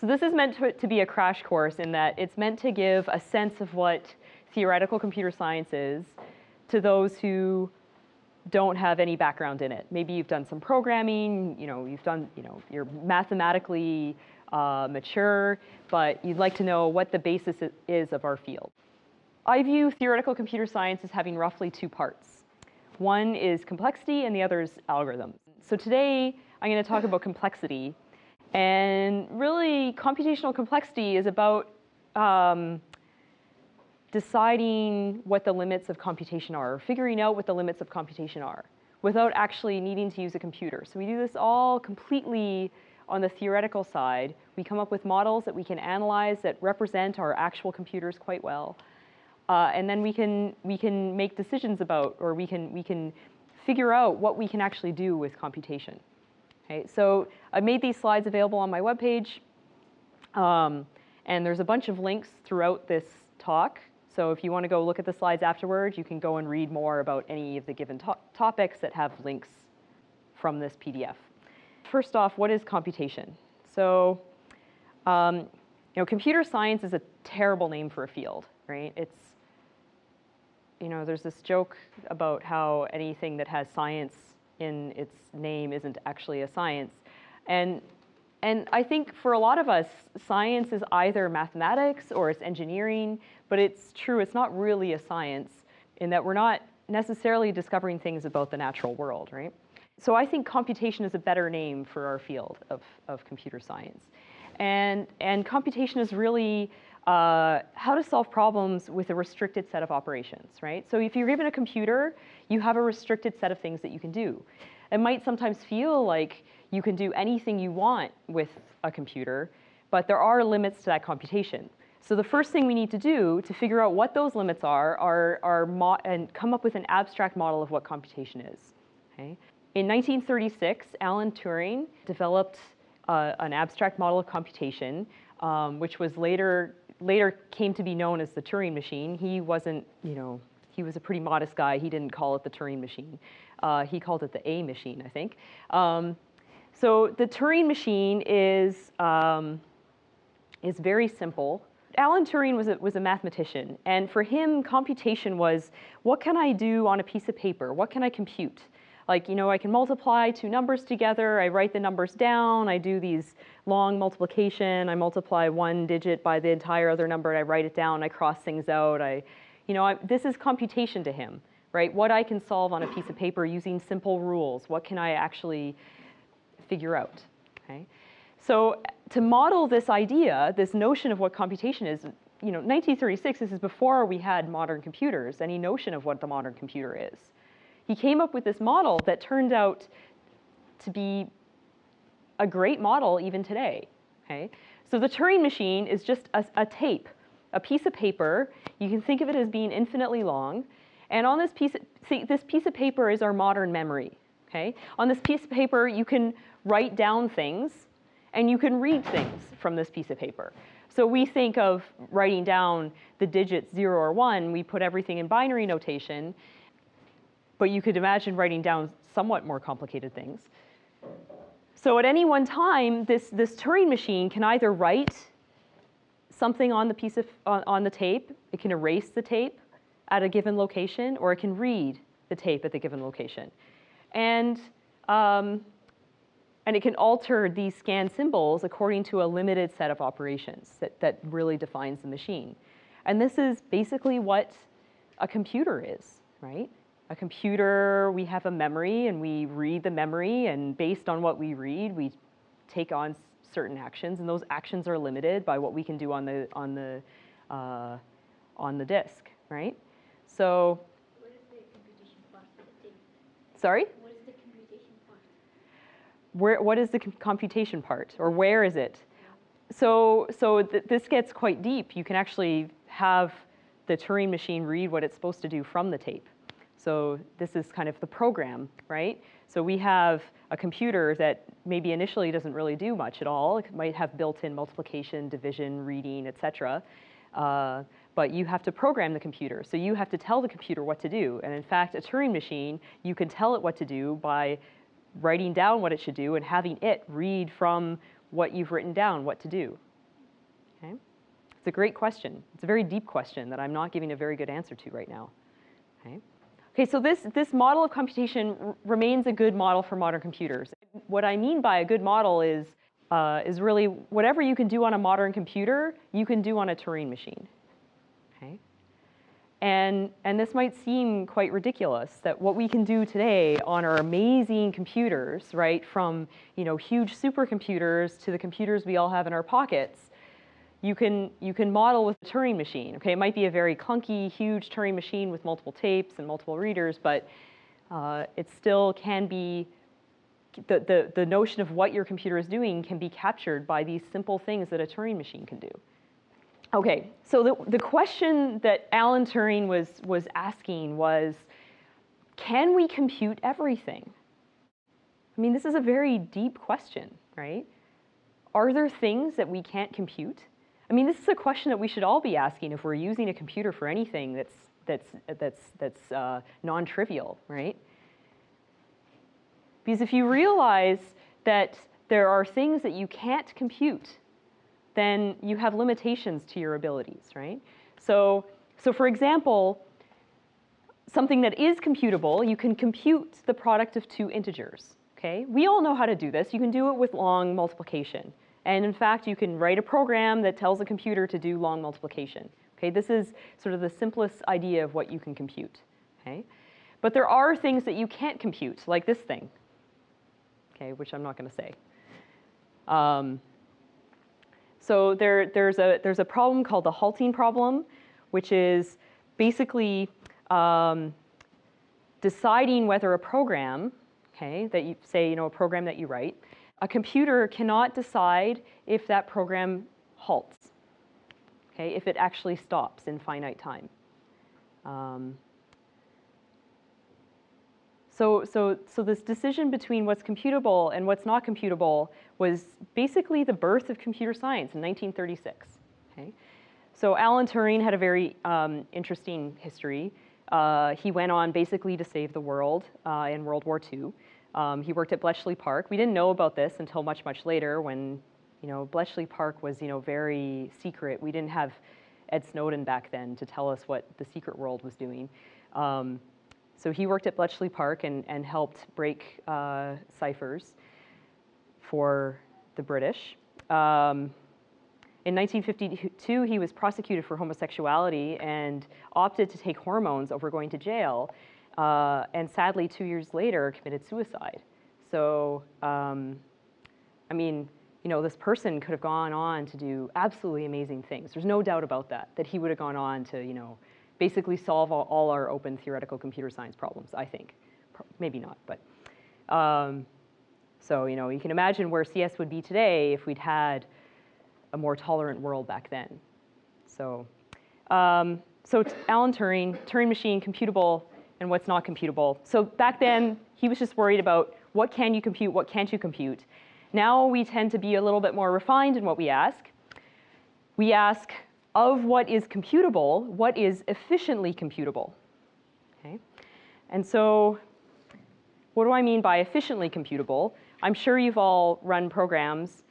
So this is meant to be a crash course in that it's meant to give a sense of what theoretical computer science is to those who don't have any background in it. Maybe you've done some programming, you're mathematically mature, but you'd like to know what the basis is of our field. I view theoretical computer science as having roughly two parts. One is complexity and the other is algorithms. So today I'm going to talk about complexity. And really, computational complexity is about deciding what the limits of computation are, or figuring out what the limits of computation are, without actually needing to use a computer. So we do this all completely on the theoretical side. We come up with models that we can analyze that represent our actual computers quite well. And then we can make decisions about, or we can figure out what we can actually do with computation. Okay, so I made these slides available on my webpage, and there's a bunch of links throughout this talk. So if you want to go look at the slides afterwards, you can go and read more about any of the given topics that have links from this PDF. First off, what is computation? So, computer science is a terrible name for a field, right? It's, there's this joke about how anything that has science in its name isn't actually a science. And I think for a lot of us, science is either mathematics or it's engineering, but it's true, it's not really a science in that we're not necessarily discovering things about the natural world, right? So I think computation is a better name for our field of computer science. And computation is really how to solve problems with a restricted set of operations, right? So if you're given a computer, you have a restricted set of things that you can do. It might sometimes feel like you can do anything you want with a computer, but there are limits to that computation. So the first thing we need to do to figure out what those limits are and come up with an abstract model of what computation is. Okay? In 1936, Alan Turing developed an abstract model of computation, which was later came to be known as the Turing machine. He wasn't, he was a pretty modest guy. He didn't call it the Turing machine. He called it the A machine, I think. So the Turing machine is very simple. Alan Turing was a mathematician, and for him, computation was, what can I do on a piece of paper? What can I compute? Like, I can multiply two numbers together, I write the numbers down, I do these long multiplication, I multiply one digit by the entire other number, and I write it down, I cross things out, this is computation to him, right? What I can solve on a piece of paper using simple rules, what can I actually figure out, okay? So to model this idea, this notion of what computation is, 1936, this is before we had modern computers, any notion of what the modern computer is. He came up with this model that turned out to be a great model even today, okay? So the Turing machine is just a tape, a piece of paper. You can think of it as being infinitely long. And on this piece of paper is our modern memory, okay? On this piece of paper, you can write down things, and you can read things from this piece of paper. So we think of writing down the digits 0 or 1. We put everything in binary notation. But you could imagine writing down somewhat more complicated things. So at any one time, this Turing machine can either write something on the on the tape, it can erase the tape at a given location, or it can read the tape at the given location. And it can alter these scan symbols according to a limited set of operations that really defines the machine. And this is basically what a computer is, right? A computer, we have a memory, and we read the memory, and based on what we read, we take on certain actions, and those actions are limited by what we can do on the disk, right? So. What is the computation part of the tape? Sorry? What is the computation part? What is the computation part, or where is it? So this gets quite deep. You can actually have the Turing machine read what it's supposed to do from the tape. So this is kind of the program, right? So we have a computer that maybe initially doesn't really do much at all. It might have built-in multiplication, division, reading, et cetera. But you have to program the computer. So you have to tell the computer what to do. And in fact, a Turing machine, you can tell it what to do by writing down what it should do and having it read from what you've written down what to do, Okay? It's a great question. It's a very deep question that I'm not giving a very good answer to right now. Okay? Okay, so this model of computation remains a good model for modern computers. What I mean by a good model is really whatever you can do on a modern computer, you can do on a Turing machine. Okay? And this might seem quite ridiculous that what we can do today on our amazing computers, right, from huge supercomputers to the computers we all have in our pockets, you can model with a Turing machine. Okay, it might be a very clunky, huge Turing machine with multiple tapes and multiple readers, but it still can be, the notion of what your computer is doing can be captured by these simple things that a Turing machine can do. Okay, so the question that Alan Turing was asking was, can we compute everything? I mean, this is a very deep question, right? Are there things that we can't compute? I mean, this is a question that we should all be asking if we're using a computer for anything that's non-trivial, right? Because if you realize that there are things that you can't compute, then you have limitations to your abilities, right? So for example, something that is computable, you can compute the product of two integers, okay? We all know how to do this. You can do it with long multiplication. And in fact, you can write a program that tells a computer to do long multiplication. Okay, this is sort of the simplest idea of what you can compute. Okay, but there are things that you can't compute, like this thing. Okay, which I'm not going to say. So there's a problem called the halting problem, which is basically deciding whether a program, okay, that you say, a program that you write. A computer cannot decide if that program halts, okay, if it actually stops in finite time. So this decision between what's computable and what's not computable was basically the birth of computer science in 1936. Okay? So Alan Turing had a very interesting history. He went on basically to save the world in World War II. He worked at Bletchley Park. We didn't know about this until much, much later when, Bletchley Park was, very secret. We didn't have Ed Snowden back then to tell us what the secret world was doing. So he worked at Bletchley Park and helped break ciphers for the British. In 1952, he was prosecuted for homosexuality and opted to take hormones over going to jail. And sadly, 2 years later, committed suicide. So, I mean, this person could have gone on to do absolutely amazing things. There's no doubt about that he would have gone on to, basically solve all our open theoretical computer science problems, I think. Maybe not, but. So, you can imagine where CS would be today if we'd had a more tolerant world back then. So, Alan Turing, Turing machine, computable, and what's not computable. So back then, he was just worried about what can you compute, what can't you compute. Now we tend to be a little bit more refined in what we ask. We ask, of what is computable, what is efficiently computable? Okay? And so what do I mean by efficiently computable? I'm sure you've all run programs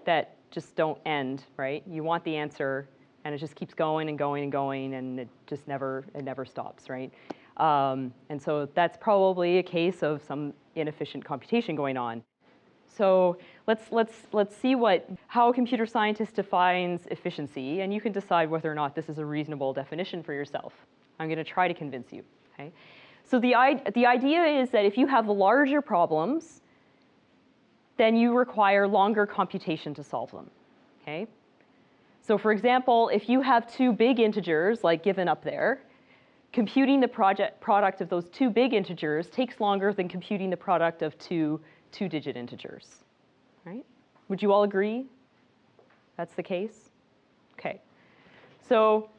that just don't end, right? You want the answer, and it just keeps going and going and going, and it never stops, right? And so that's probably a case of some inefficient computation going on. So let's see how a computer scientist defines efficiency, and you can decide whether or not this is a reasonable definition for yourself. I'm going to try to convince you. Okay? So the idea is that if you have larger problems, then you require longer computation to solve them. Okay? So for example, if you have two big integers, like given up there, computing the product of those two big integers takes longer than computing the product of two-digit integers, right? Would you all agree that's the case? Okay. So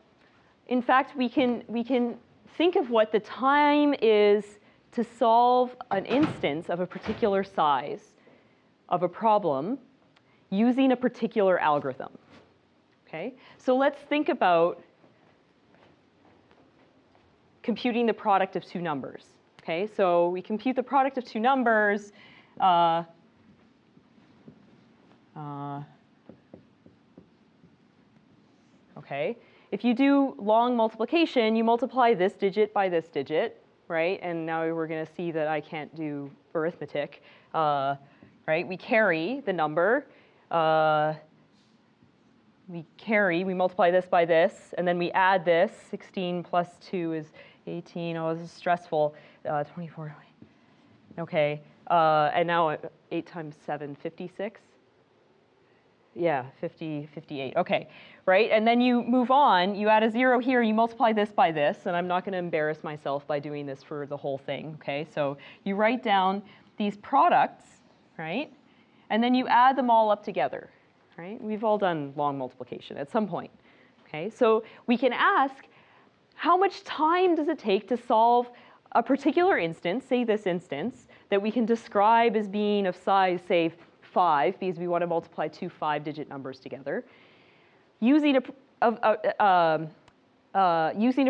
in fact, we can think of what the time is to solve an instance of a particular size of a problem using a particular algorithm. Okay? So let's think about computing the product of two numbers. Okay? So we compute the product of two numbers. okay? If you do long multiplication, you multiply this digit by this digit, right? And now we're going to see that I can't do arithmetic, right? We carry the number. We multiply this by this, and then we add this. 16 plus 2 is 18. Oh, this is stressful. 24. Okay. And now 8 times 7, 56. Yeah, 58. Okay, right? And then you move on. You add a 0 here. You multiply this by this. And I'm not going to embarrass myself by doing this for the whole thing. Okay, so you write down these products, right? And then you add them all up together. Right? We've all done long multiplication at some point. Okay? So we can ask, how much time does it take to solve a particular instance, say this instance, that we can describe as being of size, say, 5, because we want to multiply two 5-digit numbers together, using a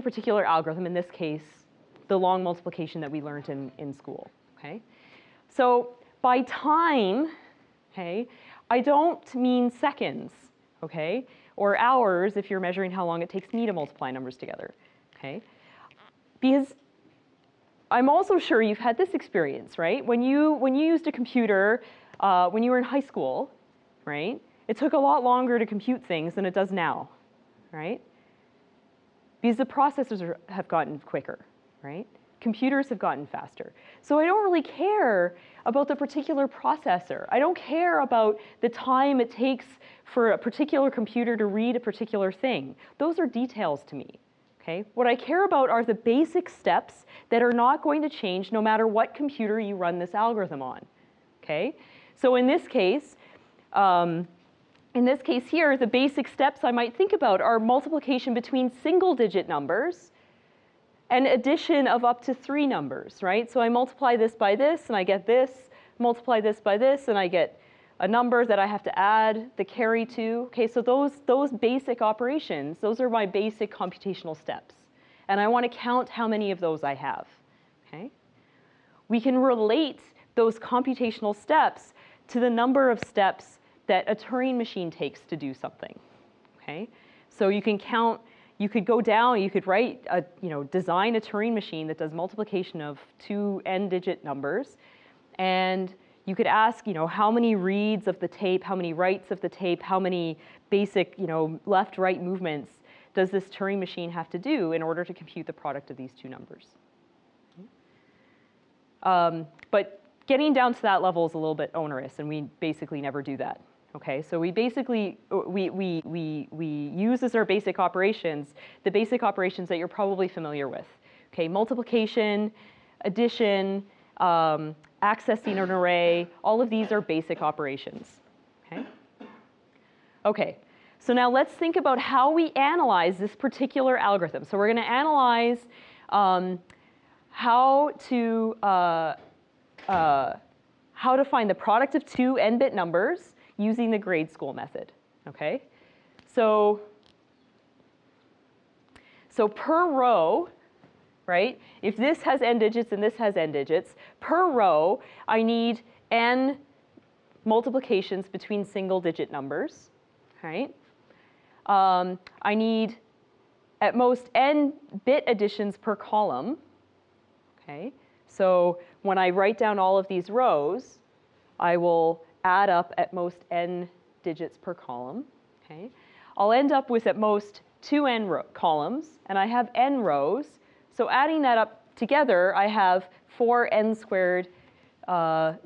particular algorithm, in this case, the long multiplication that we learned in school. Okay? So by time, okay, I don't mean seconds, okay, or hours if you're measuring how long it takes me to multiply numbers together, okay? Because I'm also sure you've had this experience, right? When you used a computer when you were in high school, right, it took a lot longer to compute things than it does now, right? Because the processors have gotten quicker, right? Computers have gotten faster. So I don't really care about the particular processor. I don't care about the time it takes for a particular computer to read a particular thing. Those are details to me. Okay? What I care about are the basic steps that are not going to change no matter what computer you run this algorithm on. Okay? So in this case here, the basic steps I might think about are multiplication between single-digit numbers and addition of up to 3 numbers, right? So I multiply this by this, and I get this, multiply this by this, and I get a number that I have to add the carry to. Okay, so those basic operations, those are my basic computational steps. And I want to count how many of those I have, okay? We can relate those computational steps to the number of steps that a Turing machine takes to do something, okay? So you can count. You could go down, you could write, design a Turing machine that does multiplication of 2 n-digit numbers, and you could ask, how many reads of the tape, how many writes of the tape, how many basic, left-right movements does this Turing machine have to do in order to compute the product of these 2 numbers? But getting down to that level is a little bit onerous, and we basically never do that. Okay, so we basically, we use as our basic operations, the basic operations that you're probably familiar with. Okay, multiplication, addition, accessing an array, all of these are basic operations. Okay? Okay, so now let's think about how we analyze this particular algorithm. So we're going to analyze how to find the product of 2 n-bit numbers using the grade school method, okay? So per row, right, if this has n digits and this has n digits, per row, I need n multiplications between single-digit numbers, right? I need at most n bit additions per column, okay? So when I write down all of these rows, I will add up at most n digits per column. Okay? I'll end up with at most 2 n columns, and I have n rows. So adding that up together, I have 4 n squared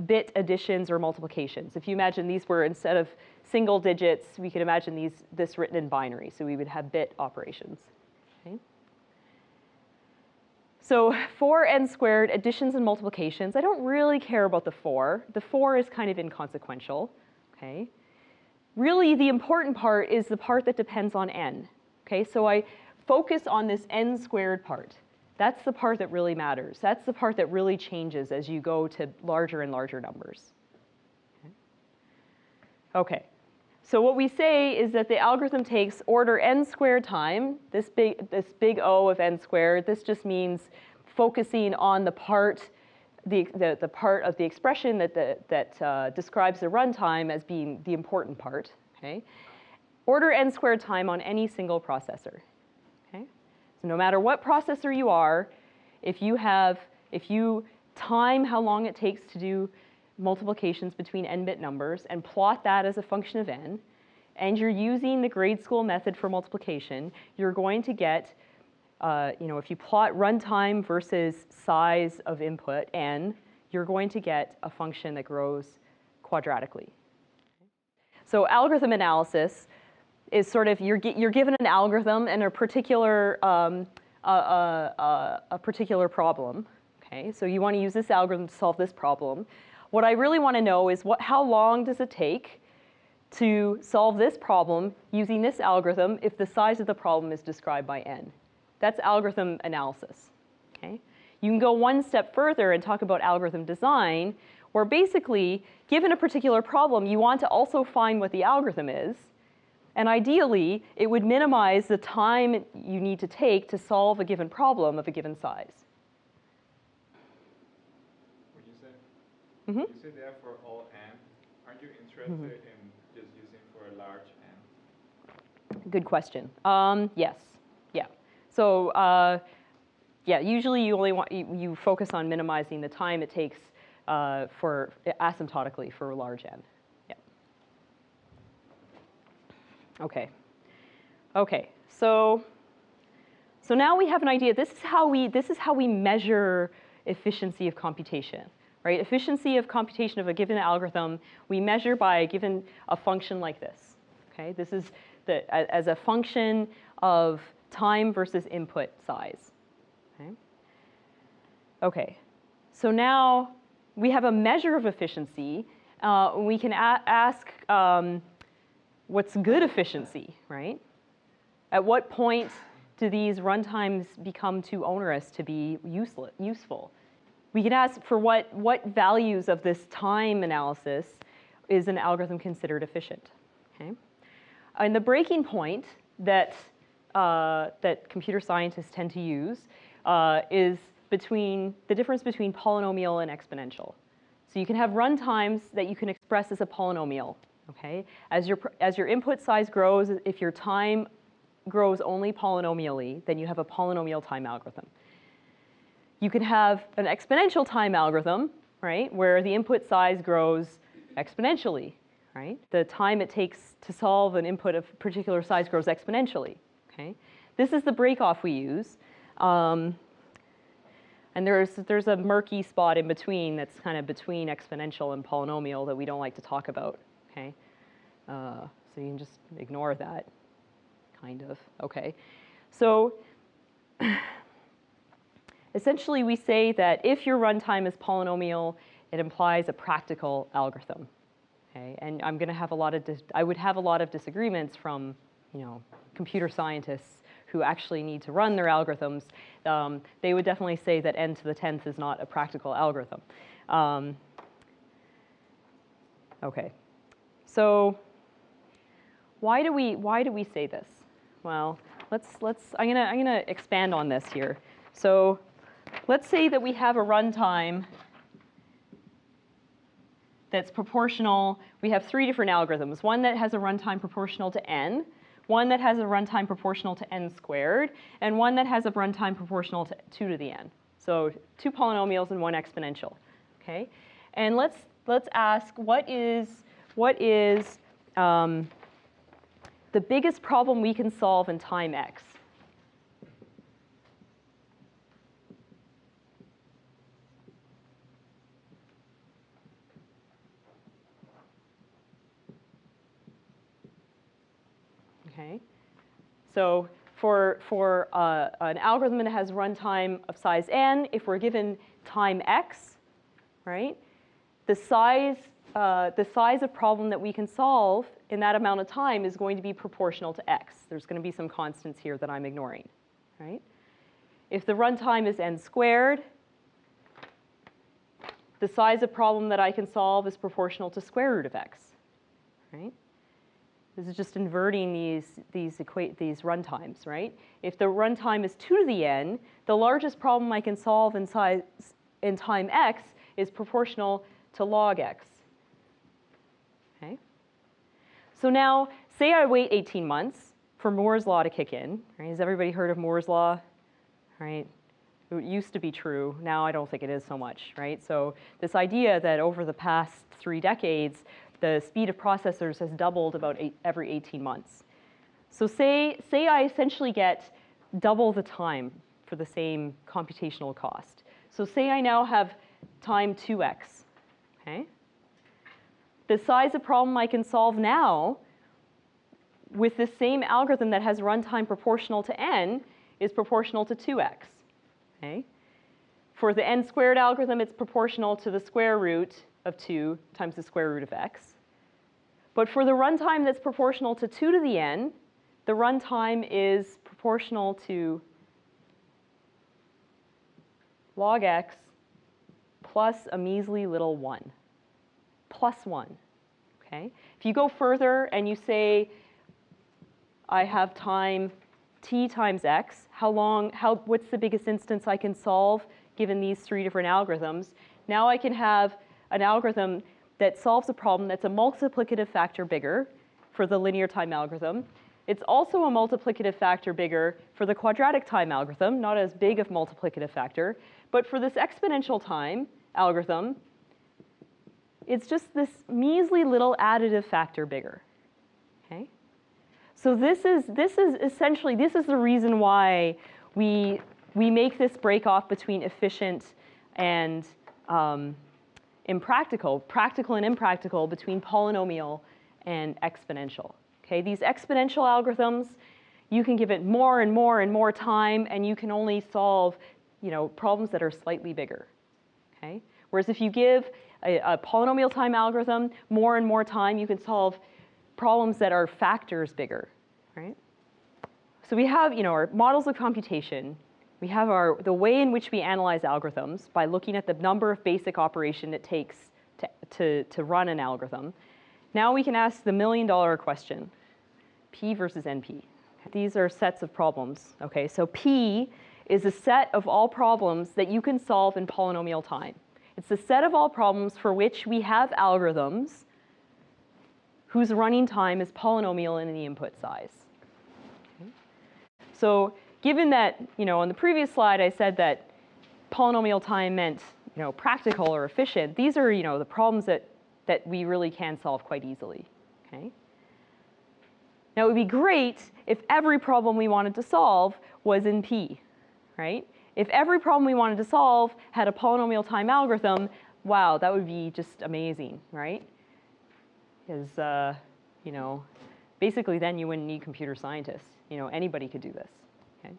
bit additions or multiplications. If you imagine these were, instead of single digits, we could imagine this written in binary. So we would have bit operations. Okay? So 4 n squared additions and multiplications. I don't really care about the 4. The 4 is kind of inconsequential. Okay? Really, the important part is the part that depends on n. Okay? So I focus on this n squared part. That's the part that really matters. That's the part that really changes as you go to larger and larger numbers. Okay. So what we say is that the algorithm takes order n squared time, this big O of n squared. This just means focusing on the part, the part of the expression that describes the runtime as being the important part. Okay? order n squared time on any single processor. Okay? So no matter what processor you are, if you time how long it takes to do multiplications between n-bit numbers and plot that as a function of n, and you're using the grade school method for multiplication, you're going to get, if you plot runtime versus size of input n, you're going to get a function that grows quadratically. So algorithm analysis is sort of, you're given an algorithm and a particular problem. Okay, so you want to use this algorithm to solve this problem. What I really want to know is how long does it take to solve this problem using this algorithm if the size of the problem is described by n. That's algorithm analysis. Okay? You can go one step further and talk about algorithm design, where basically, given a particular problem, you want to also find what the algorithm is. And ideally, it would minimize the time you need to take to solve a given problem of a given size. When you say there for all n, aren't you interested in just using for a large n? Good question. Yes. Yeah. So yeah, usually you only want you focus on minimizing the time it takes for asymptotically for a large n. Yeah. Okay. Okay. So now we have an idea. This is how we measure efficiency of computation. Right? Efficiency of computation of a given algorithm we measure by a function like this. Okay? This is as a function of time versus input size. Okay? Okay. So now we have a measure of efficiency. We can ask what's good efficiency, right? At what point do these runtimes become too onerous to be useful? We can ask for what values of this time analysis is an algorithm considered efficient. Okay? And the breaking point that computer scientists tend to use is the difference between polynomial and exponential. So you can have runtimes that you can express as a polynomial. Okay? As your input size grows, if your time grows only polynomially, then you have a polynomial time algorithm. You can have an exponential time algorithm, right, where the input size grows exponentially, right? The time it takes to solve an input of particular size grows exponentially, okay? This is the breakoff we use. And there's a murky spot in between that's kind of between exponential and polynomial that we don't like to talk about, okay? So you can just ignore that, kind of, okay? So essentially, we say that if your runtime is polynomial, it implies a practical algorithm. Okay? And I'm going to have I would have a lot of disagreements from, computer scientists who actually need to run their algorithms. They would definitely say that n to the 10th is not a practical algorithm. Okay. So why do we say this? Well, I'm gonna expand on this here. So let's say that we have a runtime that's proportional. We have three different algorithms. One that has a runtime proportional to n, one that has a runtime proportional to n squared, and one that has a runtime proportional to 2 to the n. So 2 polynomials and 1 exponential. Okay? And let's ask what is the biggest problem we can solve in time x? Okay, so for an algorithm that has runtime of size n, if we're given time x, right, the size of problem that we can solve in that amount of time is going to be proportional to x. There's going to be some constants here that I'm ignoring, right? If the runtime is n squared, the size of problem that I can solve is proportional to square root of x, right? This is just inverting these runtimes, right? If the runtime is 2 to the n, the largest problem I can solve in time x is proportional to log x. Okay? So now, say I wait 18 months for Moore's law to kick in. Right? Has everybody heard of Moore's law? Right? It used to be true. Now I don't think it is so much. Right? So this idea that over the past 3 decades, the speed of processors has doubled about every 18 months. So say I essentially get double the time for the same computational cost. So say I now have time 2x. Okay? The size of problem I can solve now with the same algorithm that has runtime proportional to n is proportional to 2x. Okay? For the n squared algorithm, it's proportional to the square root of 2 times the square root of x. But for the runtime that's proportional to 2 to the n, the runtime is proportional to log x plus a measly little 1, plus 1. Okay? If you go further and you say, I have time t times x, what's the biggest instance I can solve given these 3 different algorithms? Now I can have an algorithm that solves a problem that's a multiplicative factor bigger for the linear time algorithm. It's also a multiplicative factor bigger for the quadratic time algorithm, not as big of multiplicative factor. But for this exponential time algorithm, it's just this measly little additive factor bigger. Okay? So this is essentially the reason why we make this break off between efficient and impractical, practical and impractical, between polynomial and exponential. Okay? These exponential algorithms, you can give it more and more and more time, and you can only solve problems that are slightly bigger. Okay? Whereas if you give a polynomial time algorithm more and more time, you can solve problems that are factors bigger. Right? So we have our models of computation. We have the way in which we analyze algorithms by looking at the number of basic operation it takes to run an algorithm. Now we can ask the million-dollar question, P versus NP. These are sets of problems. Okay, so P is a set of all problems that you can solve in polynomial time. It's the set of all problems for which we have algorithms whose running time is polynomial in the input size. Okay. So given that, on the previous slide I said that polynomial time meant, practical or efficient, these are, the problems that we really can solve quite easily. Okay. Now it would be great if every problem we wanted to solve was in P, right? If every problem we wanted to solve had a polynomial time algorithm, wow, that would be just amazing, right? Because, basically then you wouldn't need computer scientists. Anybody could do this. Okay.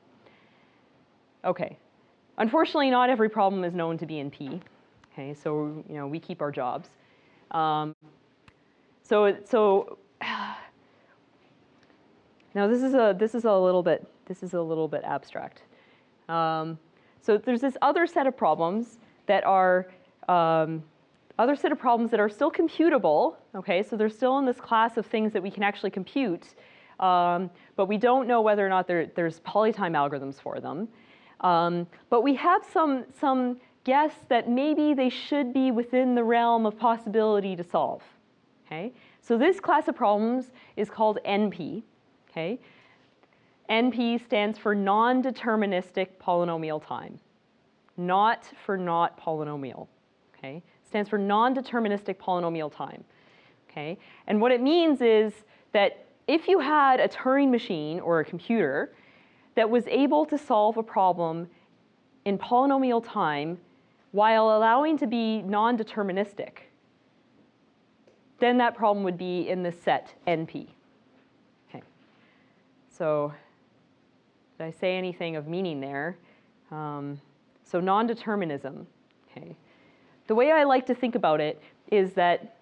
Okay. Unfortunately, not every problem is known to be in P. Okay, so we keep our jobs. Now this is a little bit abstract. So there's this other set of problems that are still computable. Okay, so they're still in this class of things that we can actually compute, but we don't know whether or not there's polytime algorithms for them. But we have some guess that maybe they should be within the realm of possibility to solve. Okay, so this class of problems is called NP. Okay, NP stands for non-deterministic polynomial time, not for not polynomial. Okay, stands for non-deterministic polynomial time. Okay, and what it means is that if you had a Turing machine or a computer that was able to solve a problem in polynomial time while allowing to be non-deterministic, then that problem would be in the set NP. Okay, so did I say anything of meaning there? So non-determinism. Okay, the way I like to think about it is that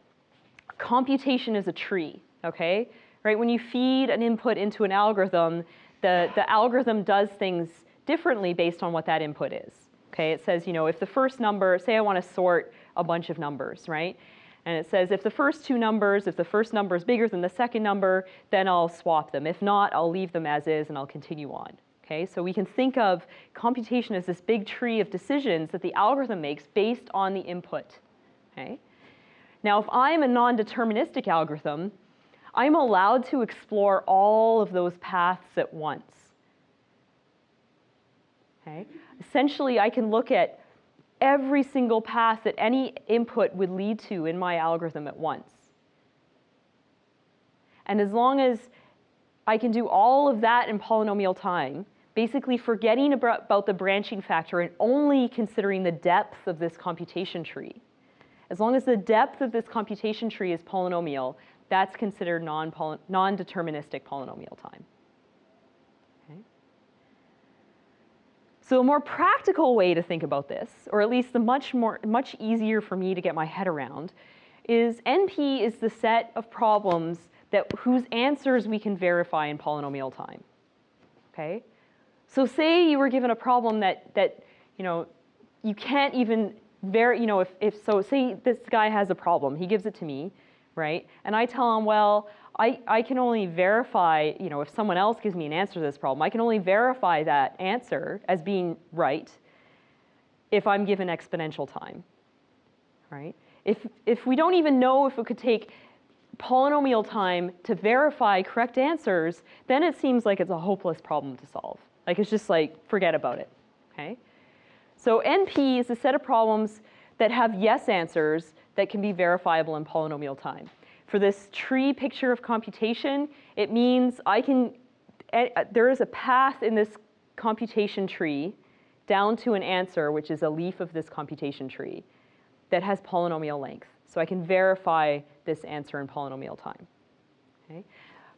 computation is a tree. Okay, right? When you feed an input into an algorithm, the algorithm does things differently based on what that input is. Okay, it says, if the first number, say I want to sort a bunch of numbers, right? And it says if the first number is bigger than the second number, then I'll swap them. If not, I'll leave them as is and I'll continue on. Okay, so we can think of computation as this big tree of decisions that the algorithm makes based on the input. Okay? Now, if I'm a non-deterministic algorithm, I'm allowed to explore all of those paths at once. Okay? Essentially, I can look at every single path that any input would lead to in my algorithm at once. And as long as I can do all of that in polynomial time, basically forgetting about the branching factor and only considering the depth of this computation tree. As long as the depth of this computation tree is polynomial, that's considered non-deterministic polynomial time. Okay? So a more practical way to think about this, or at least the much easier for me to get my head around, is NP is the set of problems whose answers we can verify in polynomial time. Okay? So say you were given a problem that you can't even say this guy has a problem, he gives it to me, right? And I tell him, well, I can only verify, if someone else gives me an answer to this problem, I can only verify that answer as being right if I'm given exponential time, right? If we don't even know if it could take polynomial time to verify correct answers, then it seems like it's a hopeless problem to solve. Like it's just like, forget about it, okay? So NP is a set of problems that have yes answers that can be verifiable in polynomial time. For this tree picture of computation, it means there is a path in this computation tree down to an answer, which is a leaf of this computation tree, that has polynomial length. So I can verify this answer in polynomial time. Okay?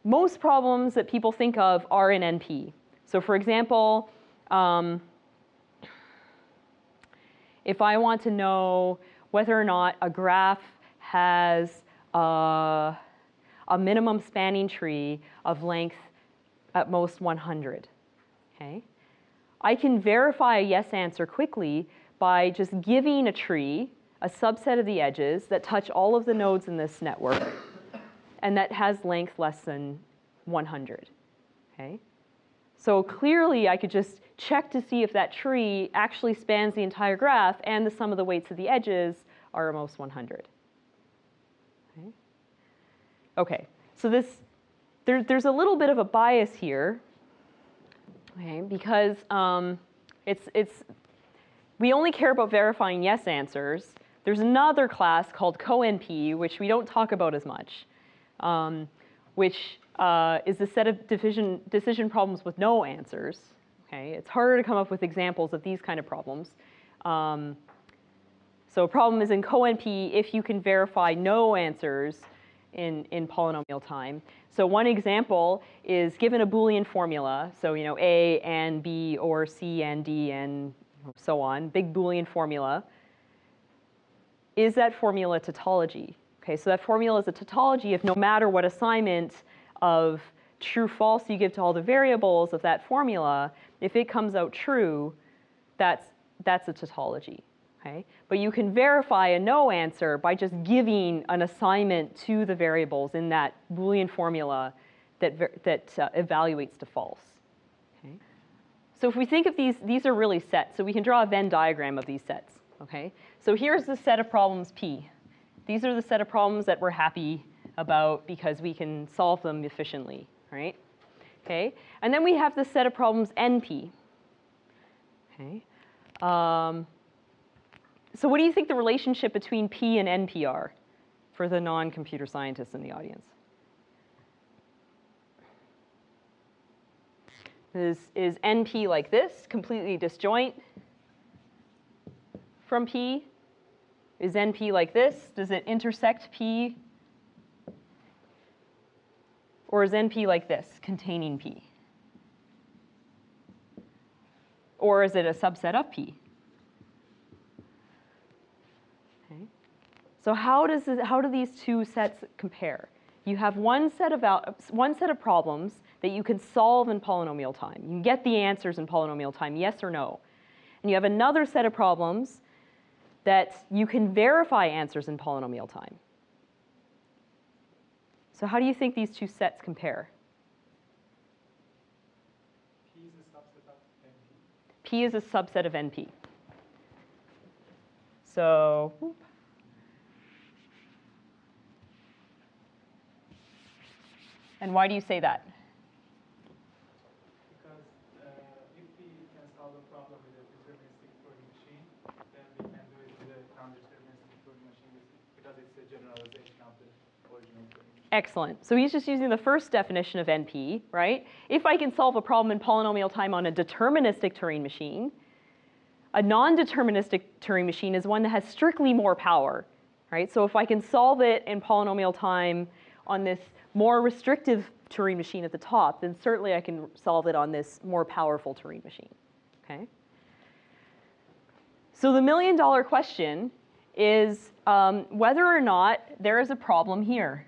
Most problems that people think of are in NP. So for example, if I want to know whether or not a graph has a minimum spanning tree of length at most 100, okay? I can verify a yes answer quickly by just giving a tree a subset of the edges that touch all of the nodes in this network and that has length less than 100, okay? So clearly, I could just check to see if that tree actually spans the entire graph and the sum of the weights of the edges are at most 100. Okay, so there's a little bit of a bias here, okay, because we only care about verifying yes answers. There's another class called co-NP, which we don't talk about as much, which is the set of decision problems with no answers. Okay, it's harder to come up with examples of these kind of problems. So a problem is in co-NP if you can verify no answers in polynomial time. So one example is given a Boolean formula, so A and B or C and D and so on, big Boolean formula. Is that formula a tautology? Okay, so that formula is a tautology if no matter what assignment of true, false you give to all the variables of that formula, if it comes out true, that's a tautology. Okay? But you can verify a no answer by just giving an assignment to the variables in that Boolean formula that evaluates to false. Okay? So if we think of these are really sets, so we can draw a Venn diagram of these sets. Okay? So here's the set of problems P. These are the set of problems that we're happy about because we can solve them efficiently, right? Okay? And then we have the set of problems NP. Okay? So what do you think the relationship between P and NP are for the non-computer scientists in the audience? Is NP like this, completely disjoint from P? Is NP like this? Does it intersect P? Or is NP like this, containing P? Or is it a subset of P? Okay. So how do these two sets compare? You have one set of problems that you can solve in polynomial time. You can get the answers in polynomial time, yes or no. And you have another set of problems that you can verify answers in polynomial time. So how do you think these two sets compare? P is a subset of NP. P is a subset of NP. So, And why do you say that? Because if we can solve a problem with a deterministic Turing machine, then we can do it with a non-deterministic Turing machine because it's a generalization of the original Turing machine. Excellent. So he's just using the first definition of NP, right? If I can solve a problem in polynomial time on a deterministic Turing machine, a non-deterministic Turing machine is one that has strictly more power, right? So if I can solve it in polynomial time on this more restrictive Turing machine at the top, then certainly I can solve it on this more powerful Turing machine, okay? So the million-dollar question is whether or not there is a problem here.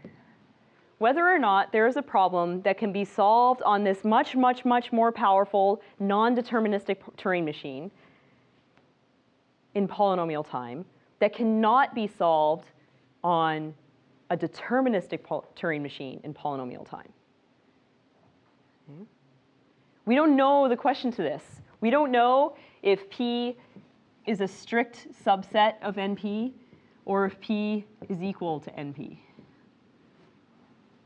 Whether or not there is a problem that can be solved on this much, much, much more powerful non-deterministic Turing machine in polynomial time that cannot be solved on a deterministic Turing machine in polynomial time. Okay. We don't know the question to this. We don't know if P is a strict subset of NP or if P is equal to NP.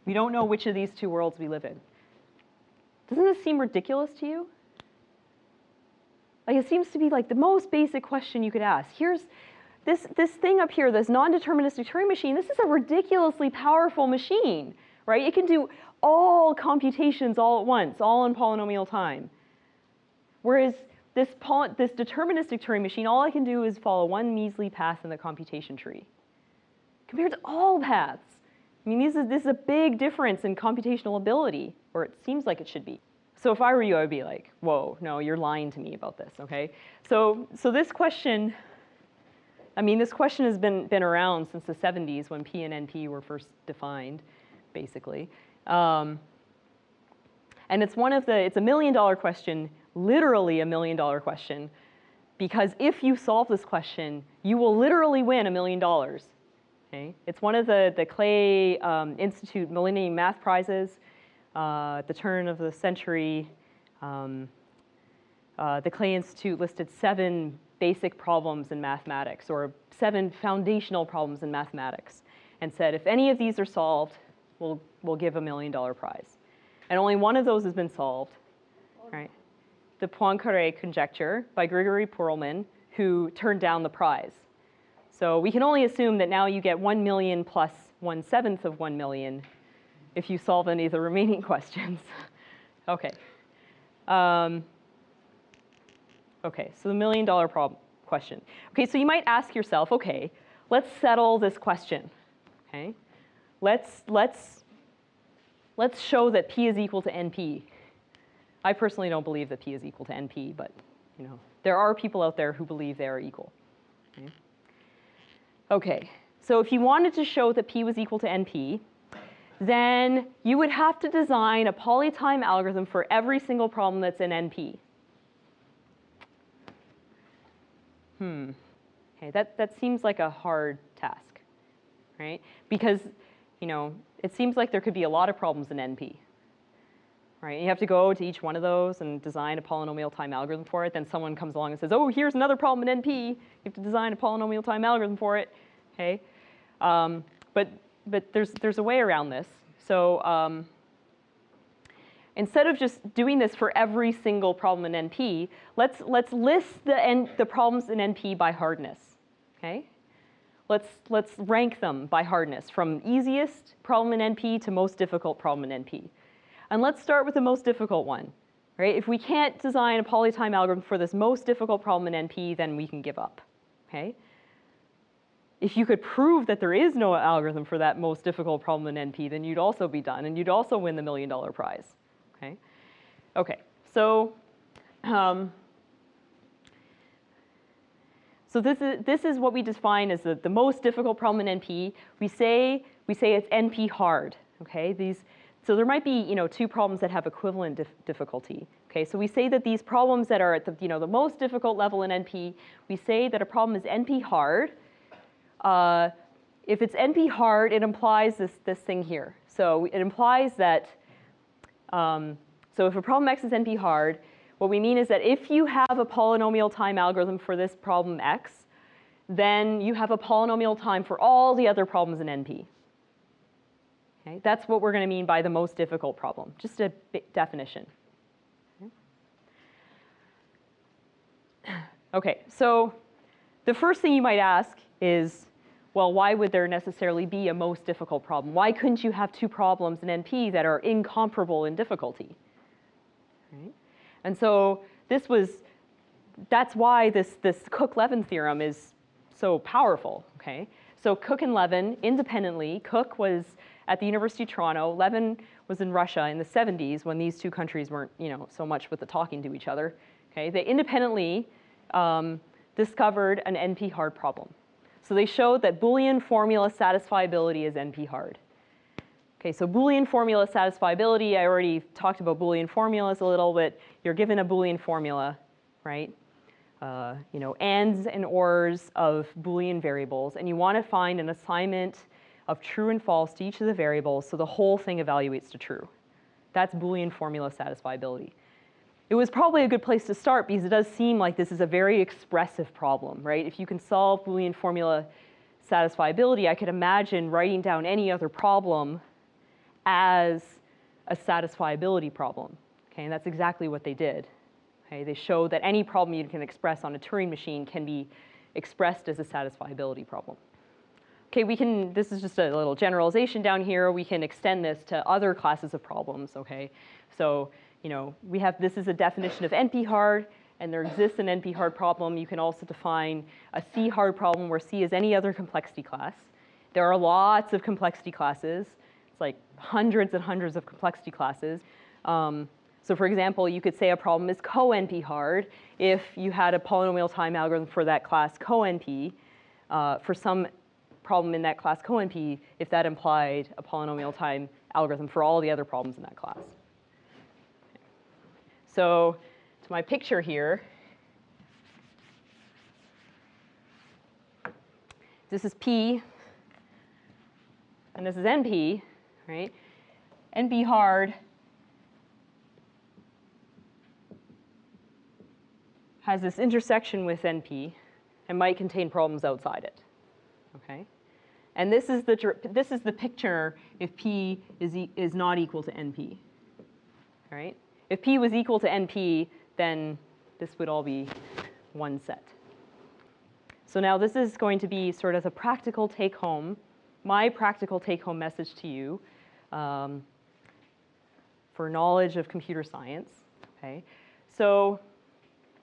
We don't know which of these two worlds we live in. Doesn't this seem ridiculous to you? Like, it seems to be like the most basic question you could ask. Here's this thing up here, this non-deterministic Turing machine. This is a ridiculously powerful machine, right? It can do all computations all at once, all in polynomial time. Whereas this deterministic Turing machine, all I can do is follow one measly path in the computation tree, compared to all paths. I mean, this is a big difference in computational ability, or it seems like it should be. So if I were you, I would be like, whoa, no, you're lying to me about this, okay? So this question, I mean, this question has been around since the 70s when P and NP were first defined, basically. And it's it's a million-dollar question, literally a million-dollar question, because if you solve this question, you will literally win $1 million. Okay? It's one of the Clay Institute Millennium Math Prizes. At the turn of the century, the Clay Institute listed 7 basic problems in mathematics, or 7 foundational problems in mathematics, and said, if any of these are solved, we'll give $1 million prize. And only one of those has been solved, right? The Poincaré conjecture by Grigory Perelman, who turned down the prize. So we can only assume that now you get 1 million plus 1/7 of 1 million if you solve any of the remaining questions. Okay. Okay, so the $1 million question. Okay, so you might ask yourself, okay, let's settle this question. Okay, let's show that P is equal to NP. I personally don't believe that P is equal to NP, but there are people out there who believe they are equal. Okay. Okay, so if you wanted to show that P was equal to NP, then you would have to design a polytime algorithm for every single problem that's in NP. Okay, that seems like a hard task, right? Because, it seems like there could be a lot of problems in NP, right? You have to go to each one of those and design a polynomial time algorithm for it. Then someone comes along and says, oh, here's another problem in NP. You have to design a polynomial time algorithm for it, okay? But there's a way around this. So instead of just doing this for every single problem in NP, let's list the problems in NP by hardness. Okay? Let's rank them by hardness from easiest problem in NP to most difficult problem in NP. And let's start with the most difficult one. Right? If we can't design a polytime algorithm for this most difficult problem in NP, then we can give up. Okay? If you could prove that there is no algorithm for that most difficult problem in NP, then you'd also be done, and you'd also win the $1 million prize. Okay? Okay. So, this is what we define as the most difficult problem in NP. We say it's NP hard. Okay? So there might be 2 problems that have equivalent difficulty. Okay? So we say that these problems that are at the most difficult level in NP, we say that a problem is NP hard. If it's NP hard, it implies this thing here. So it implies that, so if a problem X is NP hard, what we mean is that if you have a polynomial time algorithm for this problem X, then you have a polynomial time for all the other problems in NP. Okay? That's what we're going to mean by the most difficult problem, just a definition. Okay, so the first thing you might ask is, well, why would there necessarily be a most difficult problem? Why couldn't you have two problems in NP that are incomparable in difficulty? Right? And so that's why this Cook-Levin theorem is so powerful. Okay? So Cook and Levin independently, Cook was at the University of Toronto, Levin was in Russia in the 70s when these two countries weren't, so much with the talking to each other. Okay? They independently discovered an NP-hard problem. So they showed that Boolean formula satisfiability is NP-hard. Okay, so Boolean formula satisfiability, I already talked about Boolean formulas a little bit. You're given a Boolean formula, right? Ands and ors of Boolean variables, and you want to find an assignment of true and false to each of the variables so the whole thing evaluates to true. That's Boolean formula satisfiability. It was probably a good place to start because it does seem like this is a very expressive problem, right? If you can solve Boolean formula satisfiability, I could imagine writing down any other problem as a satisfiability problem. Okay, and that's exactly what they did. Okay, they showed that any problem you can express on a Turing machine can be expressed as a satisfiability problem. Okay, this is just a little generalization down here. We can extend this to other classes of problems, okay? So, this is a definition of NP-hard, and there exists an NP-hard problem. You can also define a C-hard problem where C is any other complexity class. There are lots of complexity classes. It's like hundreds and hundreds of complexity classes. So for example, you could say a problem is co-NP-hard if you had a polynomial time algorithm for that class co-NP, for some problem in that class co-NP, if that implied a polynomial time algorithm for all the other problems in that class. So to my picture here, this is P, and this is NP, right? NP-hard has this intersection with NP and might contain problems outside it, okay? And this is the picture if P is not equal to NP, all right? If P was equal to NP, then this would all be one set. So now this is going to be sort of a practical take-home, my practical take-home message to you for knowledge of computer science. Okay, so